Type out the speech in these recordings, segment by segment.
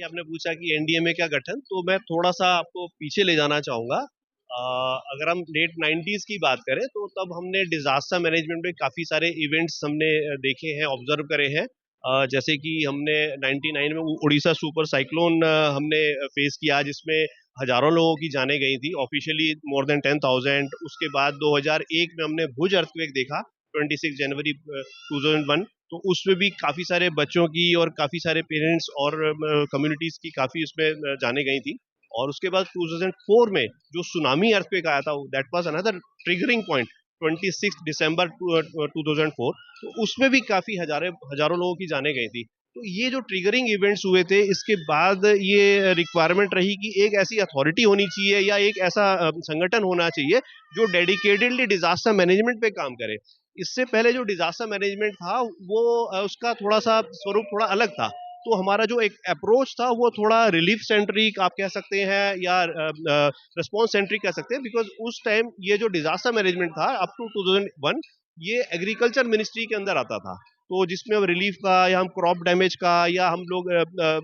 आपने पूछा कि एनडीएमए का गठन, तो मैं थोड़ा-सा आपको पीछे ले जाना चाहूँगा। अगर हम लेट 90s की बात करें, तो तब हमने डिज़ास्टर मैनेजमेंट में काफ़ी सारे इवेंट्स हमने देखे हैं, ऑब्ज़र्व करे हैं। जैसे कि हमने 99 में उड़ीसा सुपर साइक्लोन हमने फेस किया, जिसमें हज़ारों लोगों की जानें गई थी, ऑफ़िशियली मोर देन 10,000। उसके बाद 2001 में हमने भुज अर्थक्वेक देखा, 26 जनवरी 2001। तो उसमें भी काफ़ी सारे बच्चों की और काफ़ी सारे पेरेंट्स और कम्युनिटीज़ की काफ़ी उसमें जानें गई थी। और उसके बाद 2004 में जो सुनामी अर्थक्वेक आया था, that was another triggering point, 26 दिसंबर 2004। तो उसमें भी काफ़ी हज़ारों लोगों की जानें गई थी। तो ये जो ट्रिगरिंग इवेंट्स हुए थे, इसके बाद ये रिक्वायरमेंट रही कि एक ऐसी अथॉरिटी होनी चाहिए या एक ऐसा संगठन होना चाहिए जो डेडिकेटेडली डिज़ास्टर मैनेजमेंट पे काम करे। इससे पहले जो डिज़ास्टर मैनेजमेंट था, वो उसका थोड़ा-सा स्वरूप थोड़ा अलग था। तो हमारा जो एक अप्रोच था, वो थोड़ा रिलीफ सेंट्रिक आप कह सकते हैं, या रिस्पॉन्स सेंट्रिक कह सकते हैं, बिकॉज़ उस टाइम ये जो डिज़ास्टर मैनेजमेंट था अप टू 2001, ये एग्रीकल्चर मिनिस्ट्री के अंदर आता था। तो जिसमें हम रिलीफ का या हम क्रॉप डैमेज का या हम लोग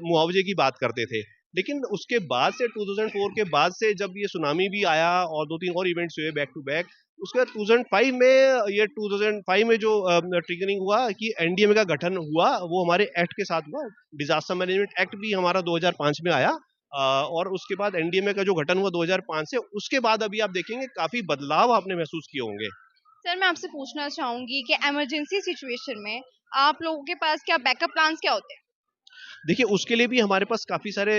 मुआवजे की बात करते थे। लेकिन उसके बाद से 2004 के बाद से जब ये सुनामी भी आया और 2-3 और इवेंट्स हुए बैक टू बैक, उसके बाद 2005 में, ये 2005 में जो ट्रिगरिंग हुआ कि एनडीएमए का गठन हुआ, वो हमारे एक्ट के साथ हुआ। डिजास्टर मैनेजमेंट एक्ट भी हमारा 2005 में आया। और उसके बाद एनडीएमए का जो गठन हुआ 2005 से, उसके बाद अभी आप देखेंगे काफी बदलाव आपने महसूस किए होंगे। सर, मैं आपसे पूछना चाहूँगी कि इमरजेंसी सिचुएशन में आप लोगों के पास क्या बैकअप प्लान्स क्या होते हैं? देखिए, उसके लिए भी हमारे पास काफ़ी सारे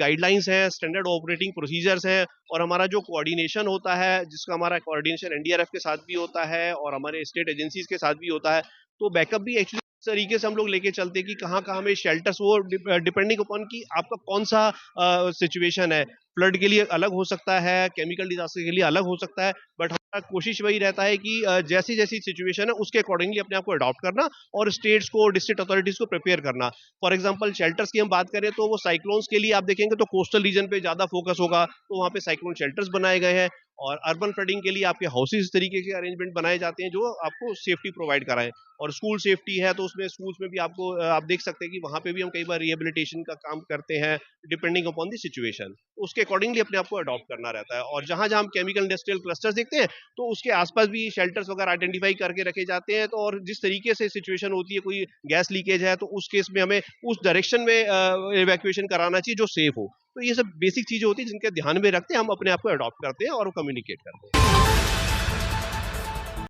गाइडलाइंस हैं, स्टैंडर्ड ऑपरेटिंग प्रोसीजर्स हैं, और हमारा जो कोऑर्डिनेशन होता है, जिसका हमारा कोऑर्डिनेशन एनडीआरएफ के साथ भी होता है और हमारे स्टेट एजेंसीज के साथ भी होता है। तो बैकअप भी एक्चुअली इस तरीके से हम लोग लेके चलते हैं कि कहाँ-कहाँ हमें शेल्टर्स, वो डिपेंडिंग अपॉन कि आपका कौन-सा सिचुएशन है। फ्लड के लिए अलग हो सकता है, केमिकल डिज़ास्टर के लिए अलग हो सकता है, बट हमारा कोशिश वही रहता है कि जैसी-जैसी सिचुएशन है, उसके अकॉर्डिंगली अपने आप को अडॉप्ट करना और स्टेट्स को, डिस्ट्रिक्ट अथॉरिटीज़ को प्रिपेयर करना। फॉर एग्जांपल शेल्टर्स की हम बात करें, तो वो साइक्लोन्स के लिए आप देखेंगे तो कोस्टल रीजन पे ज़्यादा फोकस होगा, तो वहाँ पे साइक्लोन शेल्टर्स बनाए गए हैं। और अर्बन फ्लडिंग के लिए आपके हाउसेज इस तरीके के अरेंजमेंट बनाए जाते हैं जो आपको सेफ्टी प्रोवाइड कराएं। और स्कूल सेफ्टी है, तो उसमें स्कूल्स में भी आपको आप देख सकते हैं कि वहाँ पे भी हम कई बार रिहेबिलिटेशन का काम करते हैं, डिपेंडिंग अपॉन द सिचुएशन। उसके अकॉर्डिंगली अपने आप को अडॉप्ट करना रहता है। और जहाँ जहाँ हम केमिकल इंडस्ट्रियल क्लस्टर्स देखते हैं, तो उसके आसपास भी शेल्टर्स वगैरह आइडेंटिफाई करके रखे जाते हैं। तो और जिस तरीके से सिचुएशन होती है, कोई गैस लीकेज है, तो उस केस में हमें उस डायरेक्शन में इवैक्यूएशन कराना चाहिए जो सेफ हो। तो ये सब बेसिक चीजें होती हैं जिनके ध्यान में रखते हैं हम अपने आप को अडॉप्ट करते हैं और कम्युनिकेट करते हैं।